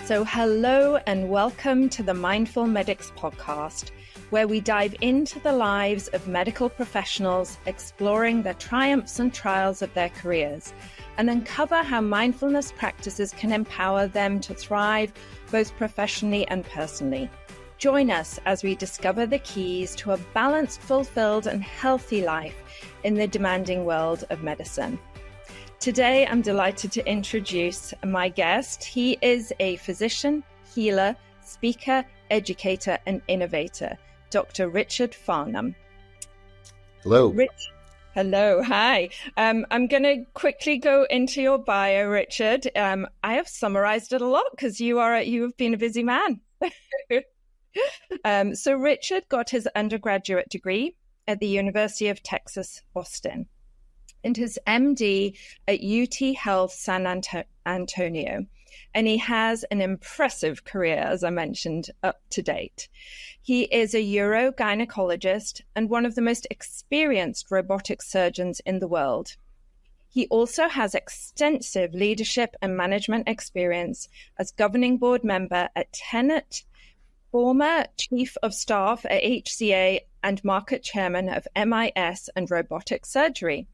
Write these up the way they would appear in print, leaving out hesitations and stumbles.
So hello and welcome to the Mindful Medics podcast, where we dive into the lives of medical professionals, exploring the triumphs and trials of their careers, and uncover how mindfulness practices can empower them to thrive both professionally and personally. Join us as we discover the keys to a balanced, fulfilled, and healthy life in the demanding world of medicine. Today, I'm delighted to introduce my guest. He is a physician, healer, speaker, educator, and innovator, Dr. Richard Farnam. Hello. Hello. Hi. I'm going to quickly go into your bio, Richard. I have summarized it a lot because you have been a busy man. So Richard got his undergraduate degree at the University of Texas, Austin, and his MD at UT Health San Antonio. And he has an impressive career, as I mentioned, up to date. He is a urogynecologist and one of the most experienced robotic surgeons in the world. He also has extensive leadership and management experience as governing board member at Tenet, former chief of staff at HCA, and market chairman of MIS and robotic surgery.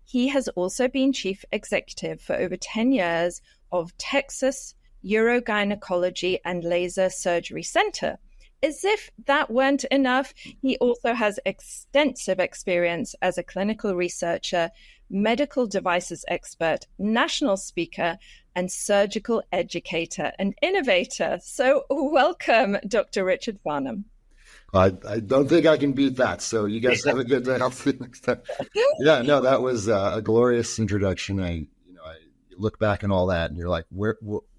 He has also been chief executive for over 10 years of Texas Urogynecology and Laser Surgery Center. As if that weren't enough, he also has extensive experience as a clinical researcher, medical devices expert, national speaker, and surgical educator and innovator. So welcome, Dr. Richard Farnam. I don't think I can beat that. So you guys have a good day. I'll see you next time. Yeah, no, that was a glorious introduction. I look back and all that, and you're like,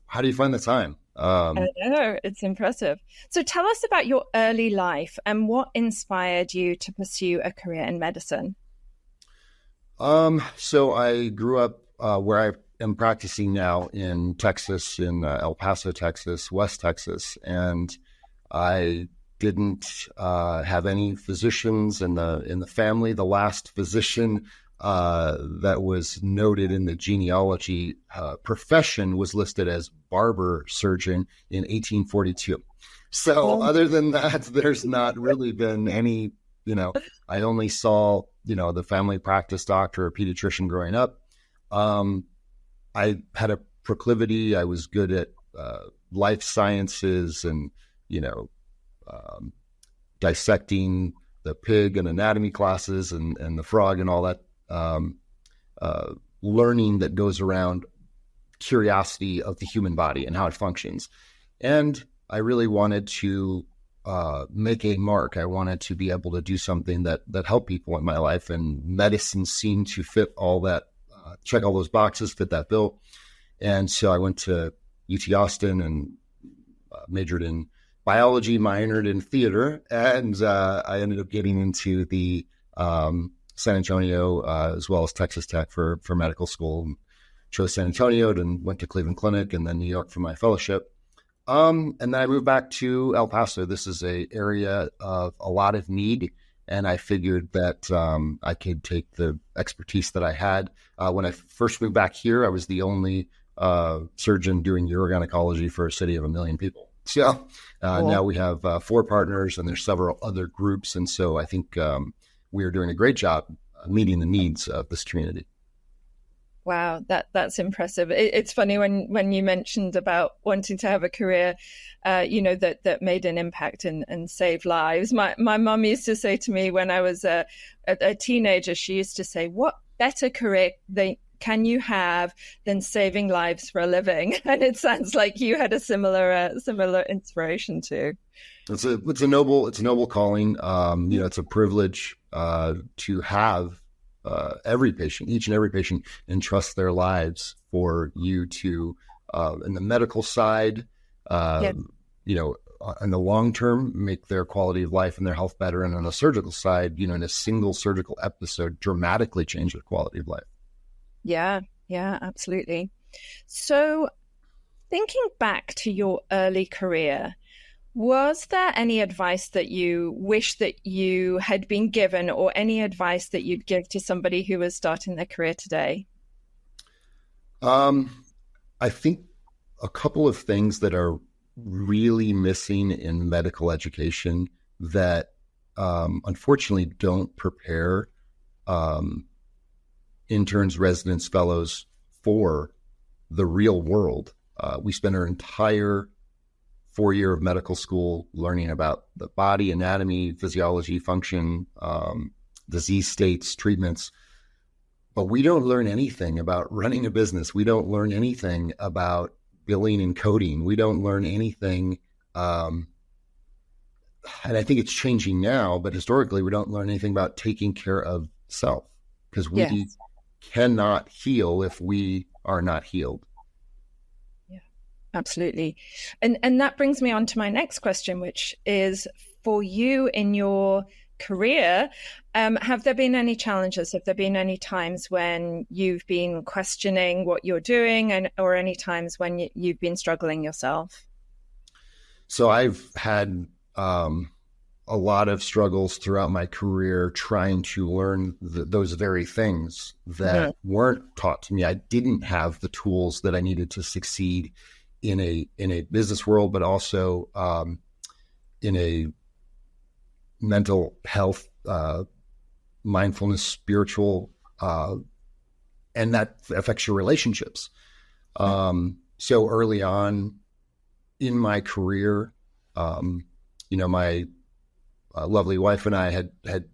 how do you find the time? I know, it's impressive. So tell us about your early life and what inspired you to pursue a career in medicine. So I grew up where I am practicing now in Texas, in El Paso, Texas, West Texas, and I didn't have any physicians in the family. The last physician that was noted in the genealogy profession was listed as barber surgeon in 1842. So other than that, there's not really been any, I only saw, the family practice doctor or pediatrician growing up. I had a proclivity. I was good at life sciences and, dissecting the pig and anatomy classes and the frog and all that learning that goes around curiosity of the human body and how it functions. And I really wanted to make a mark. I wanted to be able to do something that helped people in my life, and medicine seemed to fit all that, check all those boxes, fit that bill. And so I went to UT Austin and majored in biology, minored in theater, and I ended up getting into the San Antonio as well as Texas Tech for medical school. Chose San Antonio and went to Cleveland Clinic and then New York for my fellowship. And then I moved back to El Paso. This is an area of a lot of need, and I figured that I could take the expertise that I had. When I first moved back here, I was the only surgeon doing urogynecology for a city of 1 million people. So now we have 4 partners, and there's several other groups. And so I think we are doing a great job meeting the needs of this community. Wow, that's impressive. It's funny when you mentioned about wanting to have a career, that made an impact and saved lives. My mum used to say to me when I was a teenager, she used to say, "What better career can you have than saving lives for a living?" And it sounds like you had a similar inspiration too. It's a noble calling. It's a privilege to have each and every patient entrust their lives for you to, in the medical side, in the long term, make their quality of life and their health better. And on the surgical side, in a single surgical episode, dramatically change their quality of life. Yeah, absolutely. So thinking back to your early career, was there any advice that you wish that you had been given, or any advice that you'd give to somebody who was starting their career today? I think a couple of things that are really missing in medical education that unfortunately don't prepare interns, residents, fellows for the real world. We spend our entire 4 year of medical school learning about the body, anatomy, physiology, function, disease states, treatments, but we don't learn anything about running a business. We don't learn anything about billing and coding. We don't learn anything. And I think it's changing now, but historically we don't learn anything about taking care of self, because we cannot heal if we are not healed. Yeah, absolutely. And that brings me on to my next question, which is, for you in your career, have there been any challenges? Have there been any times when you've been questioning what you're doing, or any times when you've been struggling yourself? So I've had a lot of struggles throughout my career trying to learn those very things that weren't taught to me. I didn't have the tools that I needed to succeed in a business world, but also in a mental health, mindfulness, spiritual, and that affects your relationships. So early on in my career, my lovely wife and I had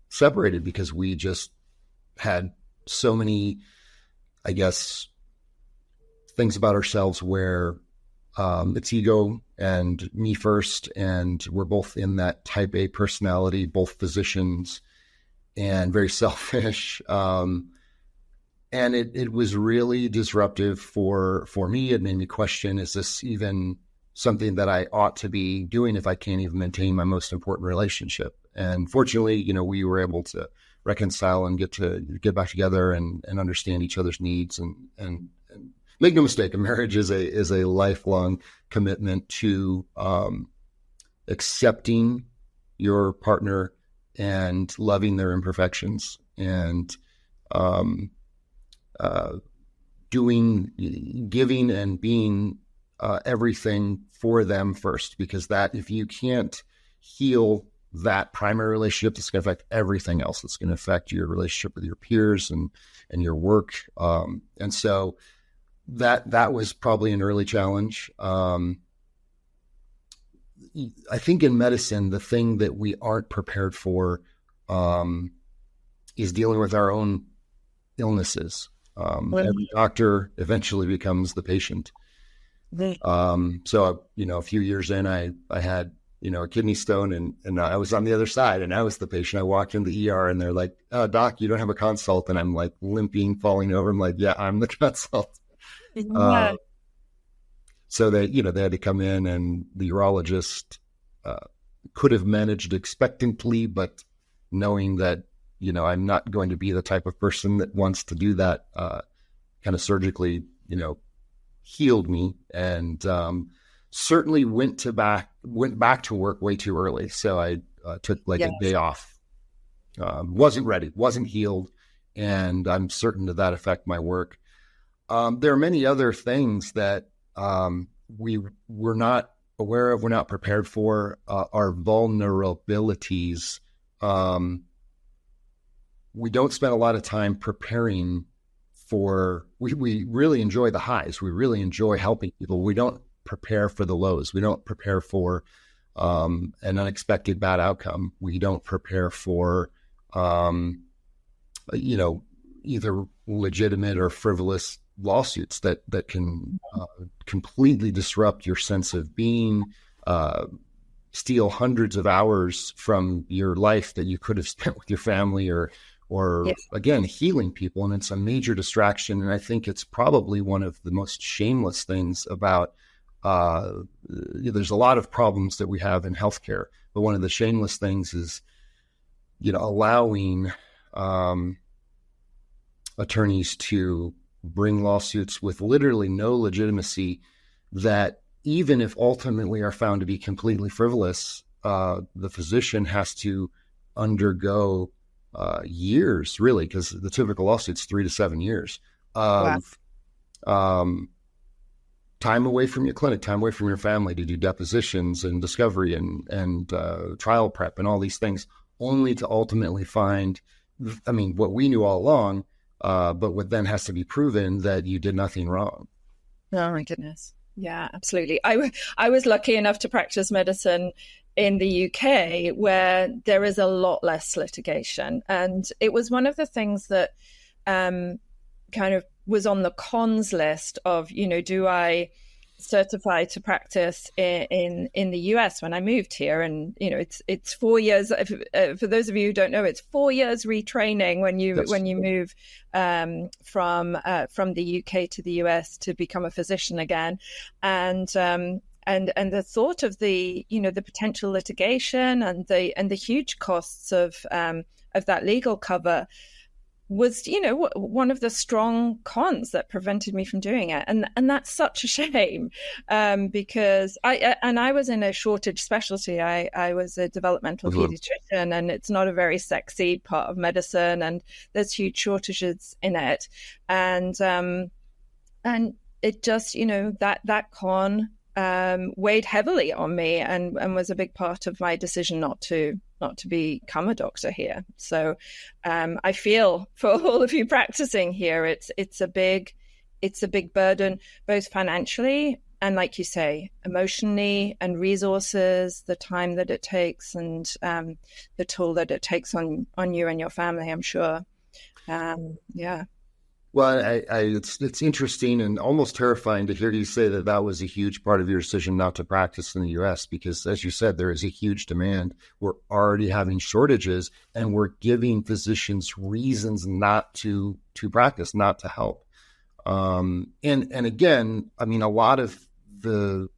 separated because we just had so many, I guess, things about ourselves where it's ego and me first, and we're both in that type A personality, both physicians, and very selfish. And it was really disruptive for me. It made me question, is this even something that I ought to be doing if I can't even maintain my most important relationship? And fortunately, we were able to reconcile and get back together and understand each other's needs and make no mistake, a marriage is a lifelong commitment to accepting your partner and loving their imperfections and giving and being everything for them first, because that if you can't heal that primary relationship, that's going to affect everything else. It's going to affect your relationship with your peers and your work. And so that was probably an early challenge. I think in medicine, the thing that we aren't prepared for is dealing with our own illnesses. Every doctor eventually becomes the patient. So, a few years in, I had, a kidney stone and I was on the other side and I was the patient. I walked in the ER and they're like, "Oh, doc, you don't have a consult." And I'm like limping, falling over. I'm like, "Yeah, I'm the consult." Yeah. So they had to come in, and the urologist could have managed expectantly, but knowing that, I'm not going to be the type of person that wants to do that, kind of surgically, healed me, and certainly went back to work way too early. So I took a day off. Wasn't ready, wasn't healed, and I'm certain that affect my work. There are many other things that we were not aware of, we're not prepared for, our vulnerabilities. We don't spend a lot of time preparing for, we really enjoy the highs. We really enjoy helping people. We don't prepare for the lows. We don't prepare for an unexpected bad outcome. We don't prepare for, either legitimate or frivolous lawsuits that can completely disrupt your sense of being, steal hundreds of hours from your life that you could have spent with your family or again, healing people. And it's a major distraction. And I think it's probably one of the most shameless things about, there's a lot of problems that we have in healthcare, but one of the shameless things is, allowing attorneys to bring lawsuits with literally no legitimacy, that even if ultimately are found to be completely frivolous, the physician has to undergo years, really, because the typical lawsuit's 3 to 7 years of time away from your clinic, time away from your family to do depositions and discovery and trial prep and all these things, only to ultimately find, I mean, what we knew all along, but what then has to be proven that you did nothing wrong. Oh my goodness. Yeah, absolutely. I was lucky enough to practice medicine in the UK, where there is a lot less litigation. And it was one of the things that kind of was on the cons list of, do I certify to practice in the US when I moved here? And, it's 4 years. For those of you who don't know, it's 4 years retraining when you move from the UK to the US to become a physician again. And the thought of the potential litigation and the huge costs of that legal cover was, one of the strong cons that prevented me from doing it. And that's such a shame, because I was in a shortage specialty. I was a developmental pediatrician, and it's not a very sexy part of medicine, and there's huge shortages in it. And it just, that con weighed heavily on me and was a big part of my decision not to become a doctor here. So I feel for all of you practicing here, it's a big burden, both financially and, like you say, emotionally, and resources, the time that it takes, and the toll that it takes on you and your family, I'm sure. Yeah. Well, it's interesting and almost terrifying to hear you say that was a huge part of your decision not to practice in the U.S. because, as you said, there is a huge demand. We're already having shortages, and we're giving physicians reasons not to practice, not to help. And again, I mean, a lot of we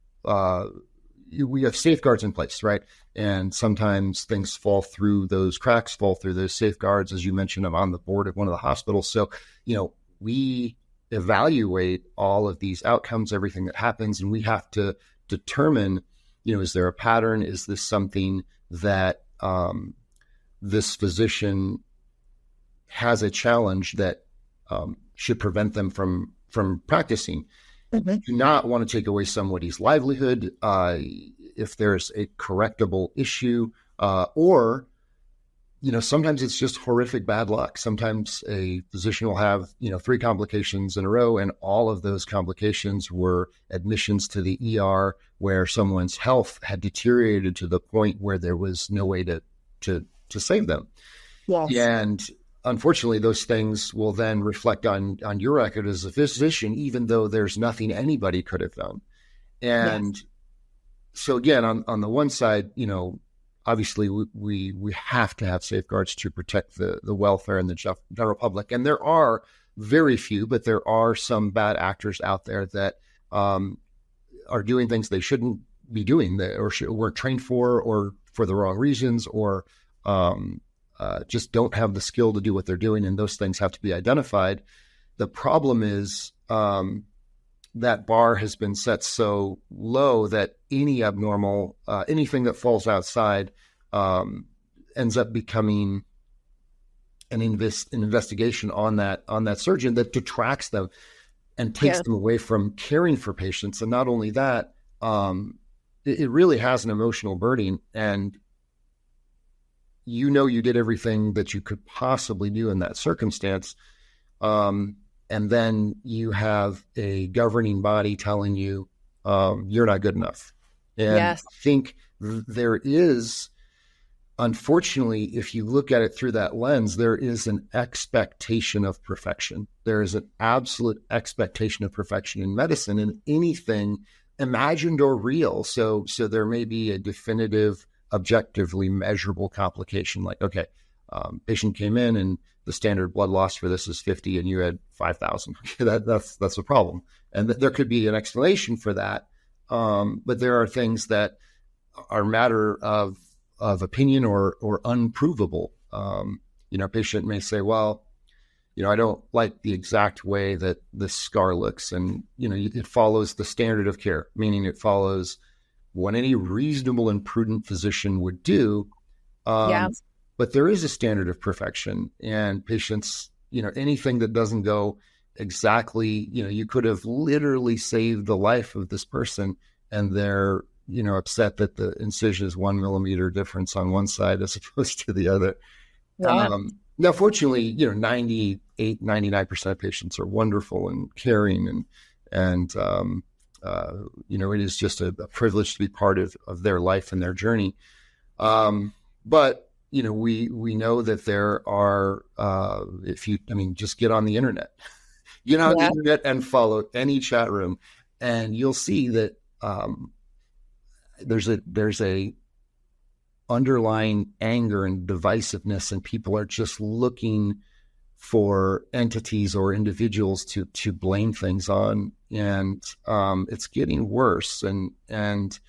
have safeguards in place, right? And sometimes things fall through those cracks, fall through those safeguards. As you mentioned, I'm on the board of one of the hospitals, so we evaluate all of these outcomes, everything that happens, and we have to determine, is there a pattern? Is this something that this physician has a challenge that should prevent them from practicing? Mm-hmm. Do not want to take away somebody's livelihood if there's a correctable issue, or sometimes it's just horrific bad luck. Sometimes a physician will have, 3 complications in a row, and all of those complications were admissions to the ER where someone's health had deteriorated to the point where there was no way to save them. Yes. And unfortunately, those things will then reflect on your record as a physician, even though there's nothing anybody could have done. And yes. So again, on the one side, obviously, we have to have safeguards to protect the welfare and the general public. And there are very few, but there are some bad actors out there that are doing things they shouldn't be doing, or weren't trained for, or for the wrong reasons, or just don't have the skill to do what they're doing. And those things have to be identified. The problem is that bar has been set so low that any abnormal, anything that falls outside ends up becoming an investigation on that surgeon that detracts them and takes them away from caring for patients. And not only that, it really has an emotional burden. And you did everything that you could possibly do in that circumstance. And then you have a governing body telling you you're not good enough. And yes. I think there is, unfortunately, if you look at it through that lens, there is an expectation of perfection. There is an absolute expectation of perfection in medicine, in anything imagined or real. So there may be a definitive, objectively measurable complication, like, okay, patient came in and the standard blood loss for this is 50 and you had 5,000. That's a problem. And there could be an explanation for that. But there are things that are matter of opinion or unprovable. A patient may say, well, I don't like the exact way that this scar looks. And, it follows the standard of care, meaning it follows what any reasonable and prudent physician would do. But there is a standard of perfection, and patients, anything that doesn't go exactly, you could have literally saved the life of this person, and they're, upset that the incision is 1 millimeter difference on one side as opposed to the other. Yeah. Now, fortunately, 98, 99% of patients are wonderful and caring, and it is just a privilege to be part of their life and their journey. But, we know that there are, just get on the internet, the internet and follow any chat room, and you'll see that there's a underlying anger and divisiveness, and people are just looking for entities or individuals to blame things on, and it's getting worse. And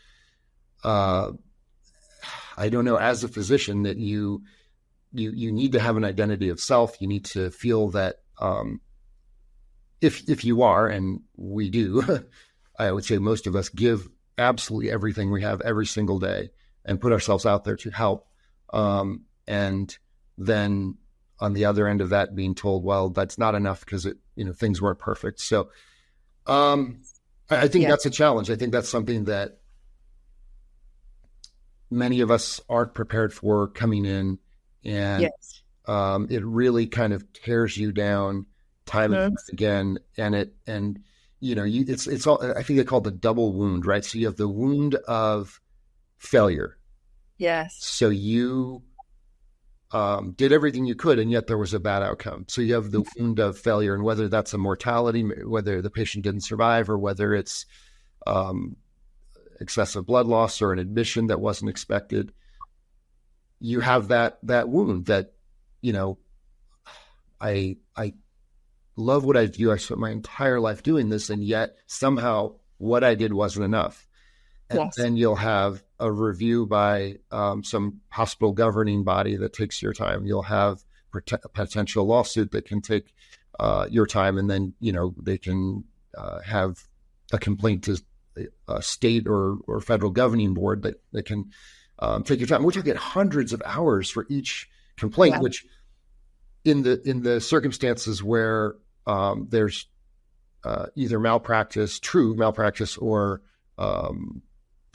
I don't know, as a physician, that you need to have an identity of self. You need to feel that if you are, and we do, I would say most of us give absolutely everything we have every single day and put ourselves out there to help. And then on the other end of that, being told, well, that's not enough because things weren't perfect. So I think that's a challenge. I think that's something that many of us aren't prepared for coming in, and it really kind of tears you down time and again. And it's all, I think they call it the double wound, right? So you have the wound of failure. Yes. So you did everything you could, and yet there was a bad outcome. So you have the wound of failure, and whether that's a mortality, whether the patient didn't survive, or whether it's excessive blood loss or an admission that wasn't expected, you have that wound that, I love what I do. I spent my entire life doing this, and yet somehow what I did wasn't enough. And then you'll have a review by some hospital governing body that takes your time. You'll have a potential lawsuit that can take your time, and then they can have a complaint to a state or federal governing board that can take your time. We're talking hundreds of hours for each complaint, which in the circumstances where there's either true malpractice, or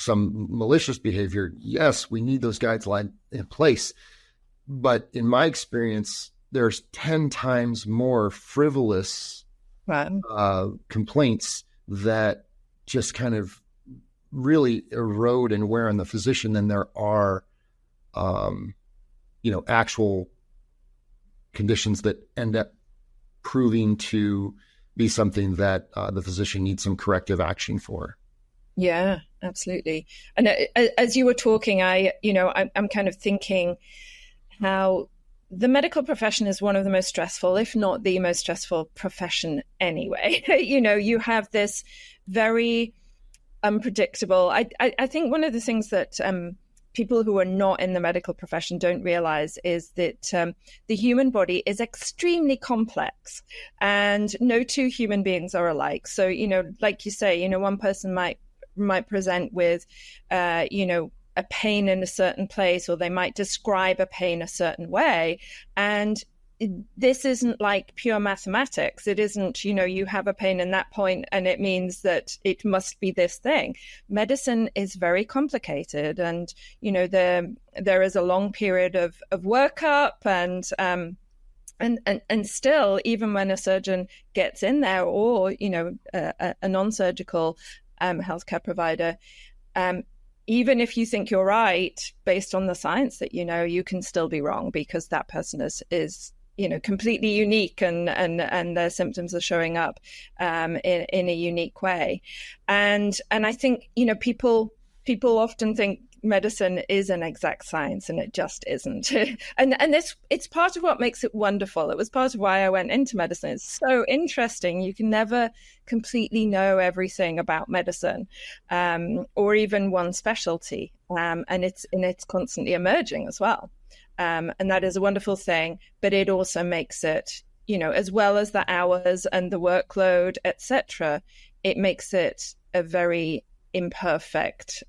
some malicious behavior, yes, we need those guidelines in place. But in my experience, there's 10 times more frivolous complaints that just kind of really erode and wear on the physician than there are, actual conditions that end up proving to be something that the physician needs some corrective action for. Yeah, absolutely. And as you were talking, I'm kind of thinking how the medical profession is one of the most stressful, if not the most stressful profession anyway. You have this very unpredictable. I think one of the things that people who are not in the medical profession don't realize is that the human body is extremely complex, and no two human beings are alike. So, like you say, one person might present with, a pain in a certain place, or they might describe a pain a certain way. And this isn't like pure mathematics. It isn't, you have a pain in that point and it means that it must be this thing. Medicine is very complicated, and, there is a long period of workup, and still, even when a surgeon gets in there, or, a non-surgical healthcare provider, even if you think you're right based on the science that you can still be wrong, because that person is completely unique, and their symptoms are showing up in a unique way. And I think people often think medicine is an exact science, and it just isn't. and it's part of what makes it wonderful. It was part of why I went into medicine. It's so interesting. You can never completely know everything about medicine, or even one specialty, and it's constantly emerging as well. And that is a wonderful thing, but it also makes it, as well as the hours and the workload, etc., it makes it a very imperfect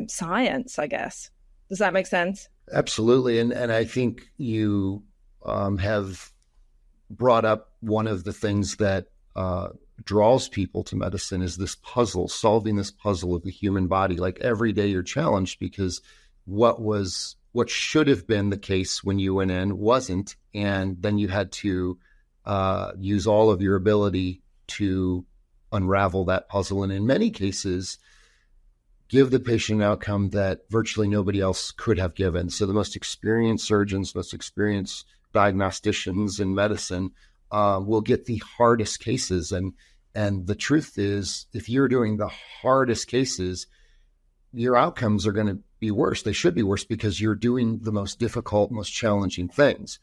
science, I guess. Does that make sense? Absolutely. And I think you have brought up one of the things that draws people to medicine is this puzzle, solving this puzzle of the human body. Like every day you're challenged because what should have been the case when you went in wasn't. And then you had to use all of your ability to unravel that puzzle. And in many cases, give the patient an outcome that virtually nobody else could have given. So the most experienced surgeons, most experienced diagnosticians in medicine will get the hardest cases. And the truth is, if you're doing the hardest cases, your outcomes are going to be worse. They should be worse because you're doing the most difficult, most challenging things.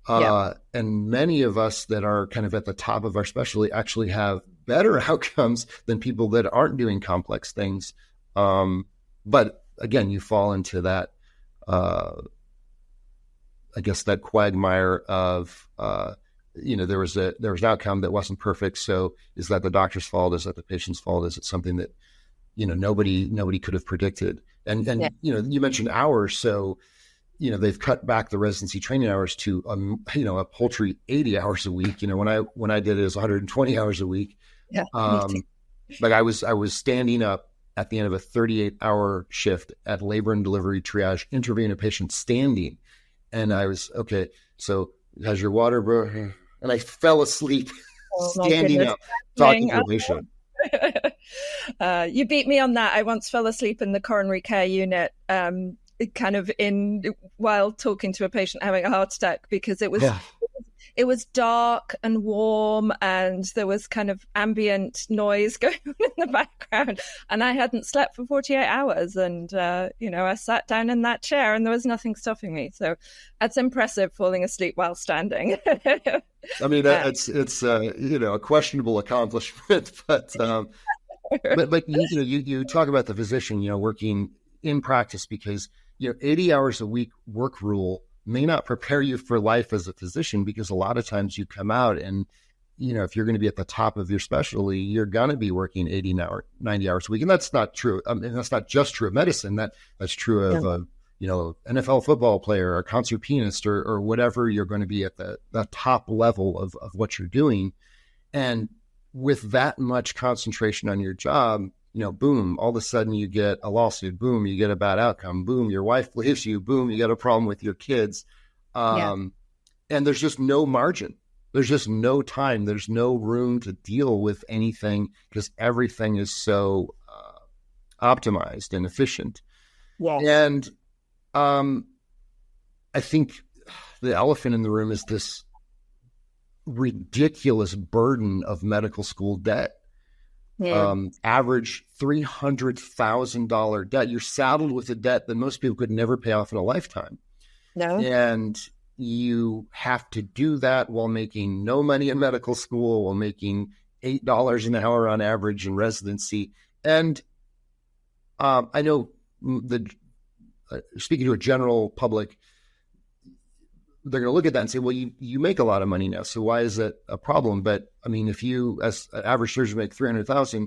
And many of us that are kind of at the top of our specialty actually have better outcomes than people that aren't doing complex things. But again, you fall into that, I guess that quagmire of, there was an outcome that wasn't perfect. So is that the doctor's fault? Is that the patient's fault? Is it something that, nobody could have predicted? And you mentioned hours. So, they've cut back the residency training hours to, a paltry 80 hours a week. When I did it, it was 120 hours a week. Yeah. Like I was standing up at the end of a 38-hour shift at labor and delivery triage, interviewing a patient standing. And I was, okay, so has your water, bro? And I fell asleep standing up, talking to a patient. You beat me on that. I once fell asleep in the coronary care unit, while talking to a patient having a heart attack, because it was dark and warm and there was kind of ambient noise going on in the background, and I hadn't slept for 48 hours. And, I sat down in that chair and there was nothing stopping me. So that's impressive, falling asleep while standing. I mean, it's a questionable accomplishment, but you talk about the physician, working in practice, because, 80 hours a week work rule may not prepare you for life as a physician, because a lot of times you come out and, if you're going to be at the top of your specialty, you're going to be working 90 hours a week. And that's not true. I mean, that's not just true of medicine. That's true of, NFL football player or concert pianist or whatever. You're going to be at the top level of what you're doing. And with that much concentration on your job, boom, all of a sudden you get a lawsuit, boom, you get a bad outcome, boom, your wife leaves you, boom, you got a problem with your kids. And there's just no margin. There's just no time. There's no room to deal with anything because everything is so optimized and efficient. Yes. And I think the elephant in the room is this ridiculous burden of medical school debt. Average $300,000 debt. You're saddled with a debt that most people could never pay off in a lifetime. No. And you have to do that while making no money in medical school, while making $8 an hour on average in residency. And I know speaking to a general public, they're going to look at that and say, well, you make a lot of money now, so why is that a problem? But I mean, if you, as an average surgeon, make $300,000,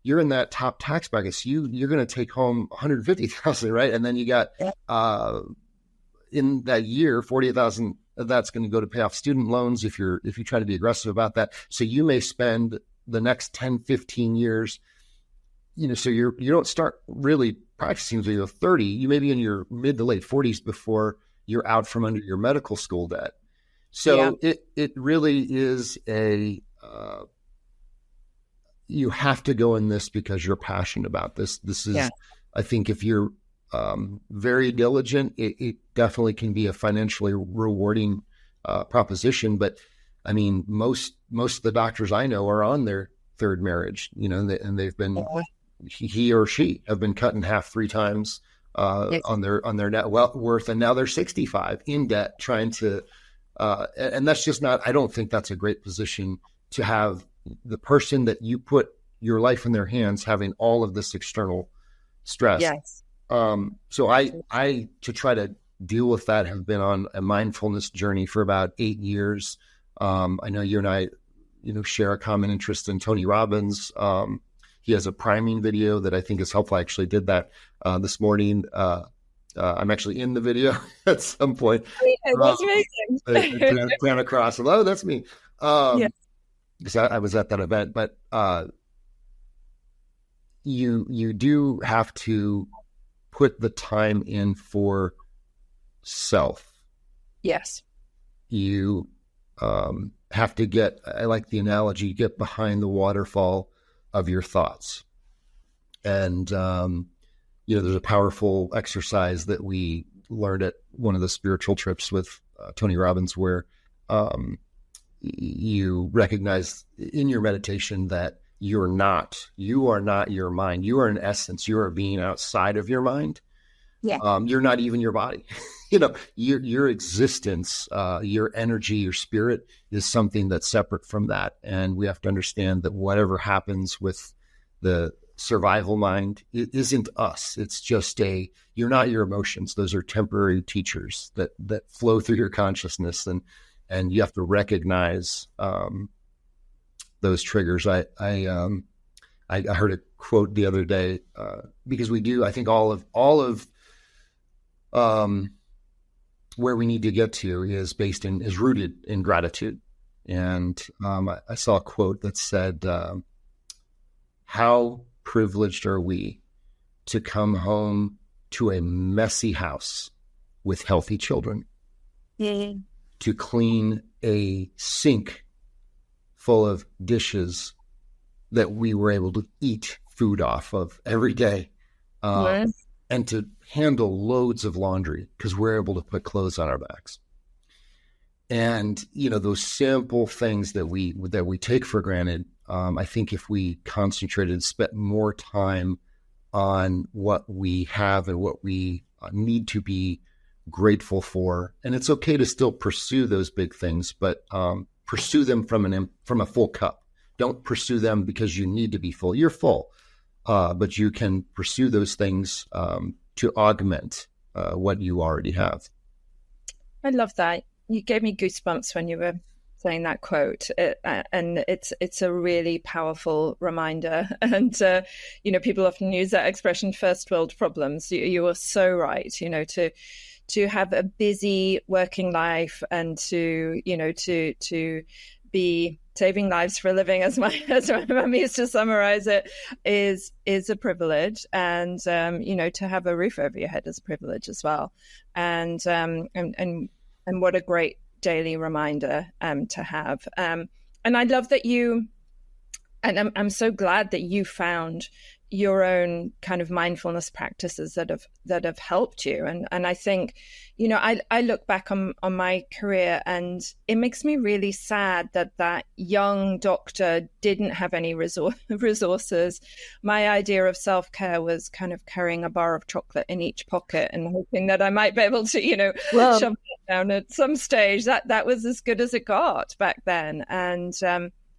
you're in that top tax bracket. So you're going to take home $150,000, right? And then you got in that year, $48,000 that's going to go to pay off student loans if you try to be aggressive about that. So you may spend the next 10, 15 years, so you don't start really practicing until you're 30. You may be in your mid to late 40s before you're out from under your medical school debt. So it really is you have to go in this because you're passionate about this. This is, I think if you're very diligent, it definitely can be a financially rewarding proposition. But I mean, most of the doctors I know are on their third marriage, and they've been, he or she have been cut in half 3 times. On their net worth, and now they're 65 in debt, trying to, and that's just not. I don't think that's a great position to have the person that you put your life in their hands having all of this external stress. Yes. So I to try to deal with that have been on a mindfulness journey for about 8 years. I know you and I, share a common interest in Tony Robbins. He has a priming video that I think is helpful. I actually did that this morning. I'm actually in the video at some point. That's amazing. I ran across, oh, that's me. Yeah. Because I was at that event, but you do have to put the time in for self. Yes. You have to get, I like the analogy, get behind the waterfall of your thoughts. And, there's a powerful exercise that we learned at one of the spiritual trips with Tony Robbins, where you recognize in your meditation that you are not your mind. You are in essence, you are a being outside of your mind. Yeah. You're not even your body. Your existence, your energy, your spirit is something that's separate from that. And we have to understand that whatever happens with the survival mind, it isn't us. It's just you're not your emotions. Those are temporary teachers that flow through your consciousness. And you have to recognize those triggers. I heard a quote the other day, because we do, I think all of where we need to get to is rooted in gratitude. And I saw a quote that said, how privileged are we to come home to a messy house with healthy children, to clean a sink full of dishes that we were able to eat food off of every day, and to handle loads of laundry because we're able to put clothes on our backs. And, those simple things that we take for granted, I think if we concentrated, spent more time on what we have and what we need to be grateful for, and it's okay to still pursue those big things, but pursue them from a full cup. Don't pursue them because you need to be full. You're full, but you can pursue those things to augment what you already have. I love that. You gave me goosebumps when you were saying that quote, and it's a really powerful reminder. And people often use that expression, first world problems. You are so right. To have a busy working life and to be saving lives for a living, as my mum used to summarize it, is a privilege. And to have a roof over your head is a privilege as well. And what a great daily reminder to have. And I love that I'm so glad that you found your own kind of mindfulness practices that have helped you. And I think, I look back on my career, and it makes me really sad that young doctor didn't have any resources. My idea of self-care was kind of carrying a bar of chocolate in each pocket and hoping that I might be able to, shove it down at some stage. That was as good as it got back then. And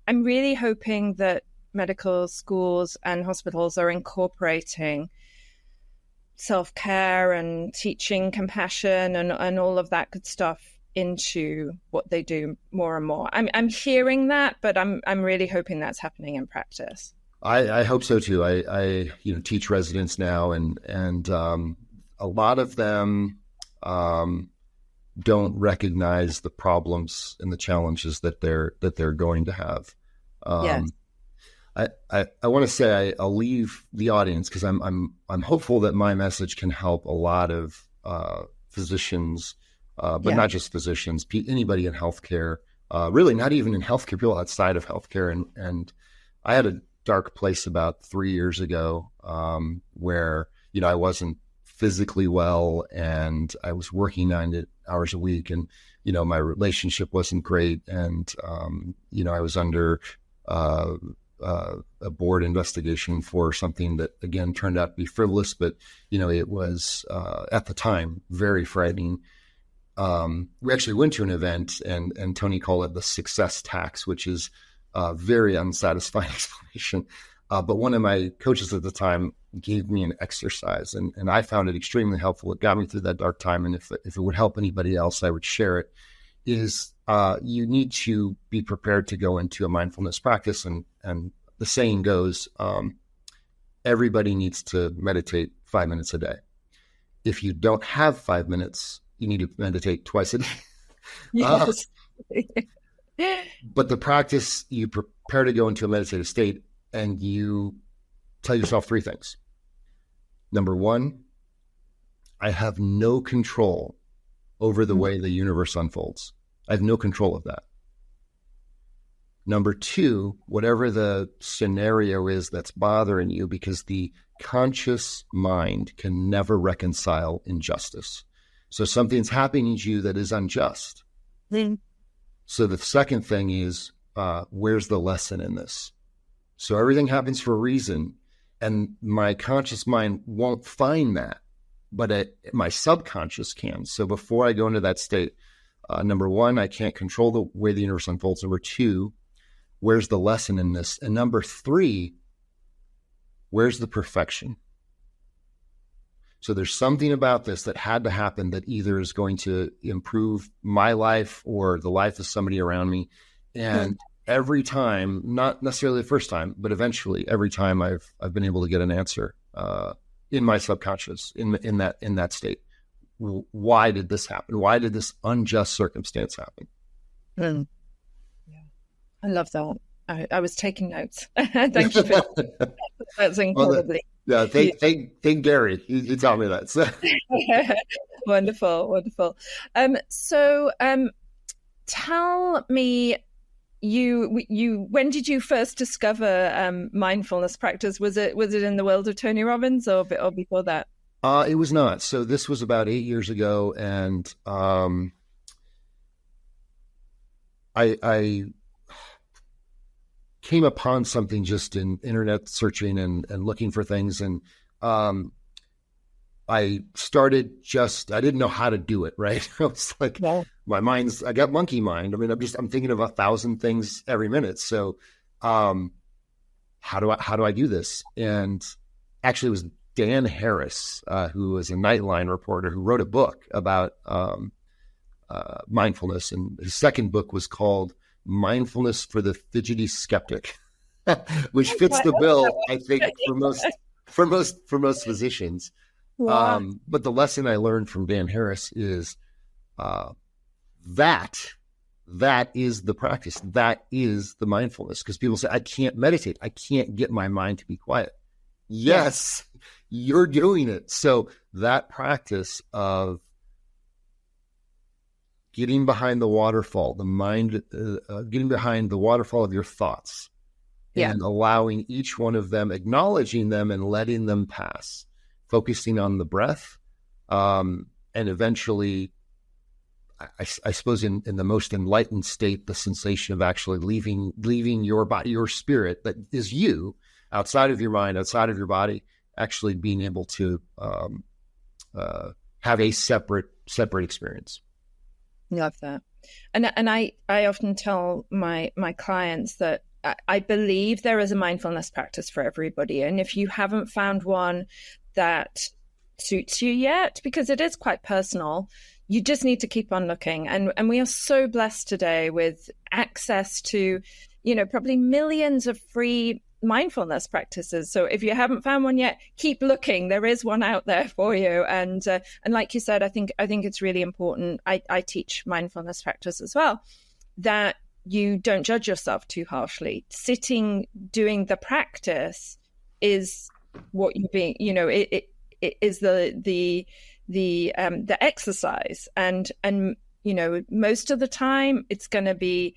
I'm really hoping that medical schools and hospitals are incorporating self-care and teaching compassion and all of that good stuff into what they do more and more. I'm hearing that, but I'm really hoping that's happening in practice. I hope so too. I teach residents now, and a lot of them don't recognize the problems and the challenges that they're going to have. Yes. I want to say I'll leave the audience because I'm hopeful that my message can help a lot of physicians, but not just physicians, anybody in healthcare, really not even in healthcare, people outside of healthcare. And I had a dark place about 3 years ago where I wasn't physically well, and I was working 9 hours a week, and my relationship wasn't great, and I was under a board investigation for something that again turned out to be frivolous, but it was at the time very frightening. We actually went to an event, and Tony called it the success tax, which is a very unsatisfying explanation. But one of my coaches at the time gave me an exercise, and I found it extremely helpful. It got me through that dark time, and if it would help anybody else, I would share it. Is you need to be prepared to go into a mindfulness practice, and the saying goes, everybody needs to meditate 5 minutes a day. if you don't have 5 minutes, you need to meditate twice a day. Yes. But the practice, you prepare to go into a meditative state and you tell yourself 3 things. Number 1, I have no control over the way the universe unfolds. I have no control of that. Number 2, whatever the scenario is that's bothering you, because the conscious mind can never reconcile injustice. So something's happening to you that is unjust. So the second thing is, where's the lesson in this? So everything happens for a reason, and my conscious mind won't find that, but my subconscious can. So before I go into that state, number 1, I can't control the way the universe unfolds. Number 2, where's the lesson in this? And number 3, where's the perfection? So there's something about this that had to happen that either is going to improve my life or the life of somebody around me. And every time, not necessarily the first time, but eventually every time I've been able to get an answer in my subconscious, in that state. Why did this happen? Why did this unjust circumstance happen? Yeah. I love that. I was taking notes. Thank you for that. That's incredibly. Yeah, thank Gary. He taught me that. So. Wonderful. So tell me, you when did you first discover mindfulness practice? Was it in the world of Tony Robbins or before that? It was not. So this was about 8 years ago, and I came upon something just in internet searching and looking for things. And I started I didn't know how to do it. Right. I was like, I got monkey mind. I mean, I'm thinking of 1,000 things every minute. So, how do I do this? And actually it was Dan Harris, who was a Nightline reporter, who wrote a book about, mindfulness. And his second book was called Mindfulness for the Fidgety Skeptic, which fits the bill, I think, for most physicians. Wow. But the lesson I learned from Dan Harris is that is the practice. That is the mindfulness. Because people say, I can't meditate. I can't get my mind to be quiet. Yes, you're doing it. So that practice of getting behind the waterfall, the mind, getting behind the waterfall of your thoughts, and allowing each one of them, acknowledging them and letting them pass, focusing on the breath, and eventually, I suppose in the most enlightened state, the sensation of actually leaving your body, your spirit that is you, outside of your mind, outside of your body, actually being able to have a separate experience. Love that. And I often tell my clients that I believe there is a mindfulness practice for everybody. And if you haven't found one that suits you yet, because it is quite personal, you just need to keep on looking. And we are so blessed today with access to, probably millions of free mindfulness practices. So if you haven't found one yet, keep looking. There is one out there for you. And like you said, I think it's really important. I teach mindfulness practice as well, that you don't judge yourself too harshly. Sitting, doing the practice is what you being. It is the exercise, and most of the time it's going to be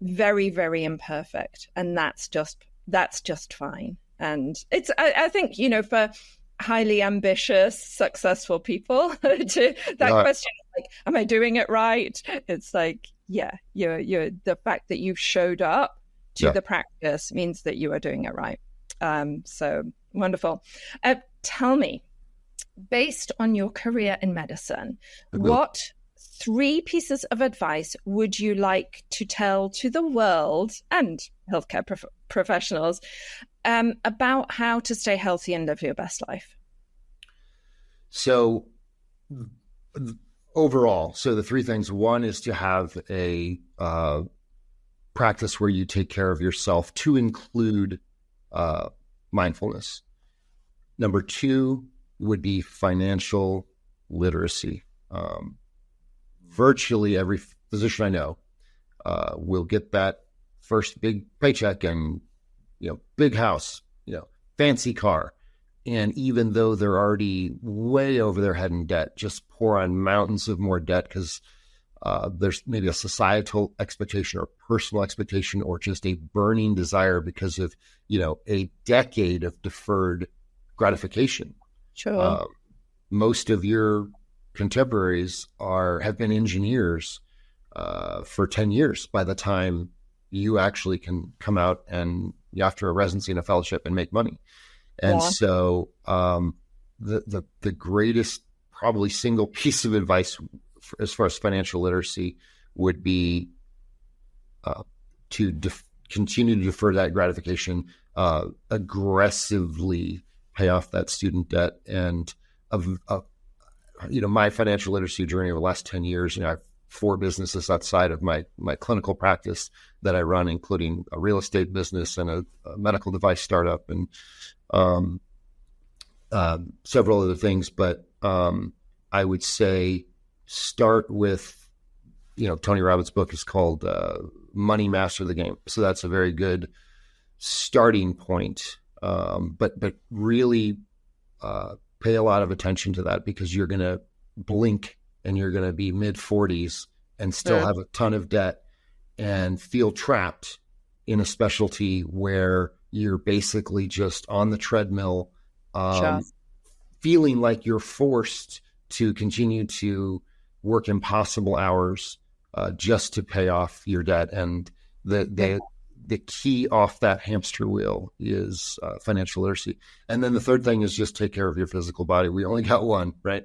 very, very imperfect, and that's just fine. And it's, I think, for highly ambitious, successful people, to that question, like, am I doing it right? It's like, you're the fact that you've showed up to the practice means that you are doing it right. So wonderful. Tell me, based on your career in medicine, what 3 pieces of advice would you like to tell to the world and healthcare professionals about how to stay healthy and live your best life? So overall, the 3 things: 1 is to have a practice where you take care of yourself, to include mindfulness. Number 2 would be financial literacy. Virtually every physician I know will get that first big paycheck and, big house, fancy car. And even though they're already way over their head in debt, just pour on mountains of more debt because there's maybe a societal expectation or personal expectation or just a burning desire because of, a decade of deferred gratification. Sure. Most of your contemporaries have been engineers for 10 years by the time you actually can come out and after a residency and a fellowship and make money. And so the greatest probably single piece of advice as far as financial literacy would be to continue to defer that gratification, aggressively pay off that student debt. And my financial literacy journey over the last 10 years, I have 4 businesses outside of my clinical practice that I run, including a real estate business and a medical device startup and several other things. But I would say start with, Tony Robbins' book is called Money Master the Game. So that's a very good starting point. But really pay a lot of attention to that because you're going to blink and you're going to be mid-40s and still have a ton of debt and feel trapped in a specialty where you're basically just on the treadmill, feeling like you're forced to continue to work impossible hours just to pay off your debt. And the key off that hamster wheel is financial literacy. And then the third thing is just take care of your physical body. We only got one, right?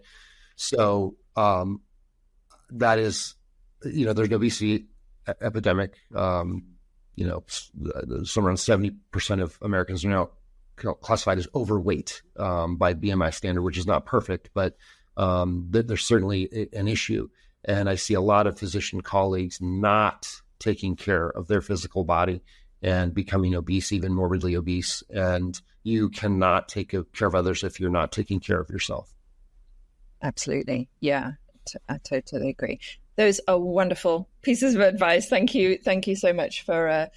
So that is, there's an obesity epidemic. Somewhere around 70% of Americans are now classified as overweight by BMI standard, which is not perfect, but there's certainly an issue. And I see a lot of physician colleagues not taking care of their physical body and becoming obese, even morbidly obese. And you cannot take care of others if you're not taking care of yourself. Absolutely. Yeah, I totally agree. Those are wonderful pieces of advice. Thank you. Thank you so much for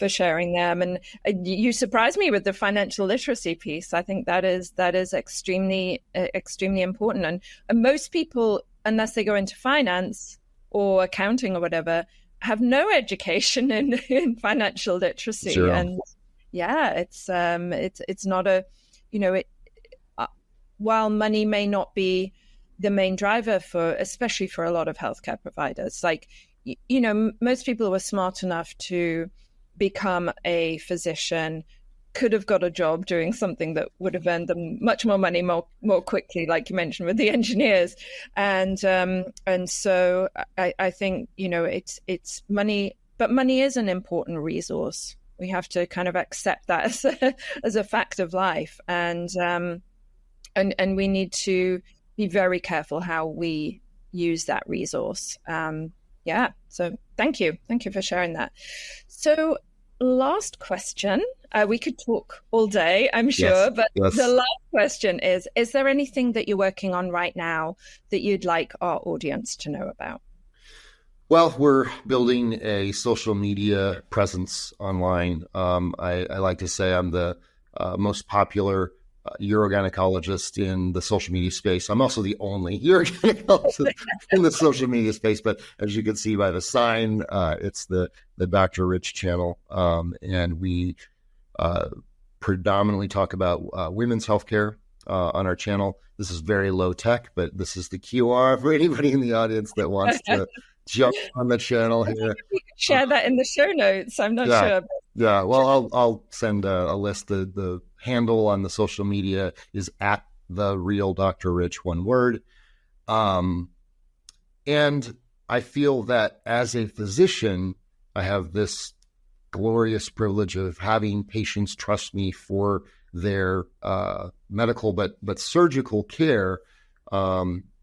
sharing them. And you surprised me with the financial literacy piece. I think that is extremely important. And most people, unless they go into finance or accounting or whatever, have no education in financial literacy. Zero. And yeah, it's not while money may not be the main driver especially for a lot of healthcare providers, most people who are smart enough to become a physician could have got a job doing something that would have earned them much more money more quickly, like you mentioned with the engineers. And so I think, it's money, but money is an important resource. We have to kind of accept that as a fact of life. And we need to be very careful how we use that resource. So thank you for sharing that. So last question, we could talk all day, I'm sure, yes, but yes. The last question is there anything that you're working on right now that you'd like our audience to know about? Well, we're building a social media presence online. I like to say I'm the most popular urogynecologist in the social media space. I'm also the only urogynecologist in the social media space, but as you can see by the sign, it's the Dr. Rich channel. And we predominantly talk about women's healthcare on our channel. This is very low tech, but this is the QR for anybody in the audience that wants to jump on the channel here. You can share that in the show notes. I'm not sure. Yeah, well, I'll send a list. The handle on the social media is at the real Dr. Rich, one word. And I feel that as a physician, I have this glorious privilege of having patients trust me for their medical but surgical care.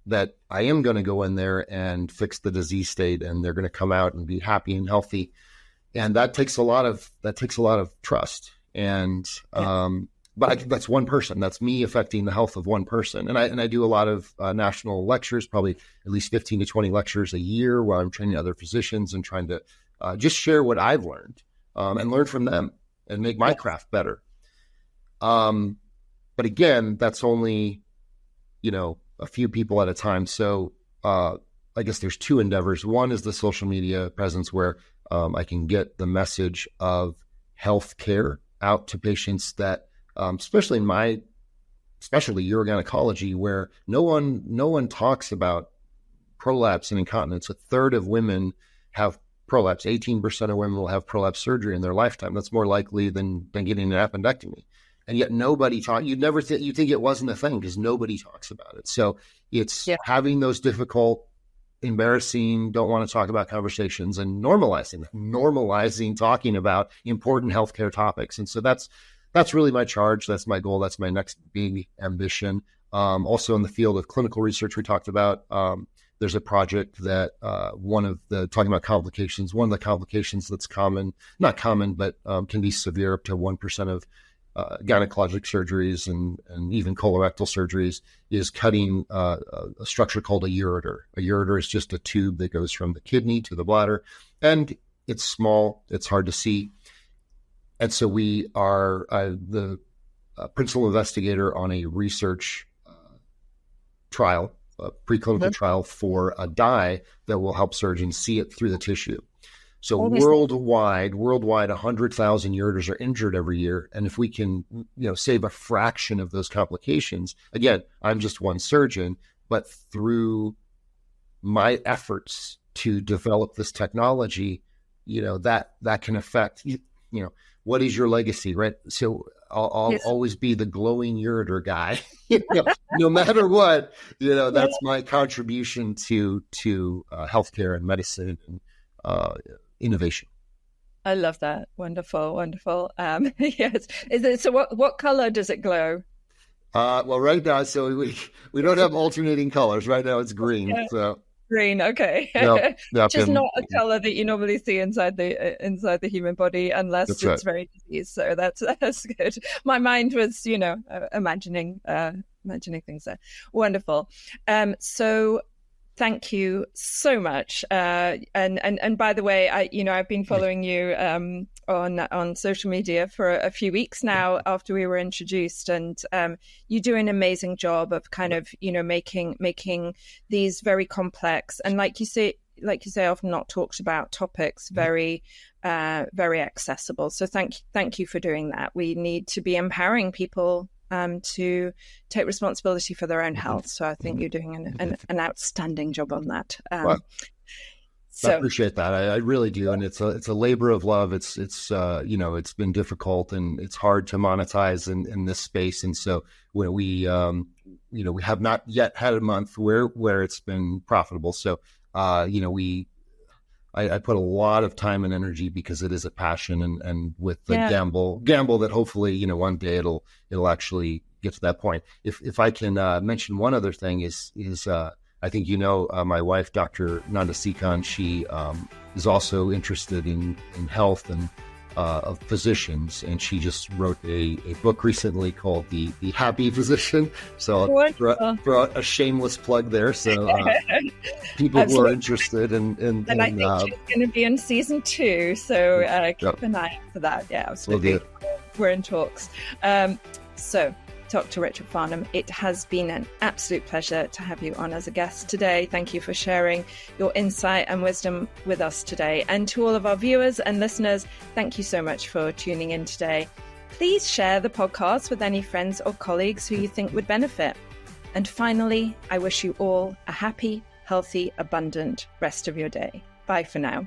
That I am going to go in there and fix the disease state, and they're going to come out and be happy and healthy. And that takes a lot of trust. And but that's one person. That's me affecting the health of one person. And I do a lot of national lectures, probably at least 15 to 20 lectures a year, where I'm training other physicians and trying to just share what I've learned and learn from them and make my craft better. But again, that's only, a few people at a time. So I guess there's two endeavors. One is the social media presence, where I can get the message of healthcare out to patients that, especially in my specialty, urogynecology, where no one talks about prolapse and incontinence. A third of women have prolapse. 18% of women will have prolapse surgery in their lifetime. That's more likely than getting an appendectomy. And yet nobody you think it wasn't a thing because nobody talks about it. So it's having those difficult, embarrassing, don't want to talk about conversations and normalizing talking about important healthcare topics. And so that's really my charge. That's my goal. That's my next big ambition. Also in the field of clinical research, we talked about, there's a project that talking about complications, one of the complications that's not common, but can be severe, up to 1% of gynecologic surgeries and even colorectal surgeries, is cutting a structure called a ureter. A ureter is just a tube that goes from the kidney to the bladder, and it's small, it's hard to see. And so we are the principal investigator on a research trial, a preclinical trial for a dye that will help surgeons see it through the tissue. So worldwide, 100,000 ureters are injured every year. And if we can, save a fraction of those complications, again, I'm just one surgeon, but through my efforts to develop this technology, that can affect, what is your legacy, right? So I'll always be the glowing ureter guy, no matter what, that's my contribution to healthcare and medicine and innovation. I love that. Wonderful. Yes. So what color does it glow? Well, right now, so we don't have alternating colors. Right now it's green. Yeah. So green. Okay. Yep, Which is not a color that you normally see inside the human body, unless it's right. very diseased. So that's good. My mind was, imagining things there. Wonderful. So thank you so much. And by the way, I've been following you on social media for a few weeks now after we were introduced, and you do an amazing job of kind of making these very complex and like you say often not talked about topics very accessible. So thank you for doing that. We need to be empowering people to take responsibility for their own health. So I think you're doing an outstanding job on that. I appreciate that. I really do. And it's a labor of love. It's been difficult and it's hard to monetize in this space. And so when we have not yet had a month where it's been profitable. So, I put a lot of time and energy because it is a passion and with the gamble that hopefully, one day it'll actually get to that point. If I can mention one other thing is I think, my wife, Dr. Nanda Sikhan, she is also interested in health and of physicians. And she just wrote a book recently called The Happy Physician. So I'll throw out a shameless plug there. So people who are interested in and I think she's going to be in season 2. So keep an eye out for that. Yeah, absolutely. We're in talks. So Dr. Richard Farnam, it has been an absolute pleasure to have you on as a guest today. Thank you for sharing your insight and wisdom with us today. And to all of our viewers and listeners, thank you so much for tuning in today. Please share the podcast with any friends or colleagues who you think would benefit. And finally, I wish you all a happy, healthy, abundant rest of your day. Bye for now.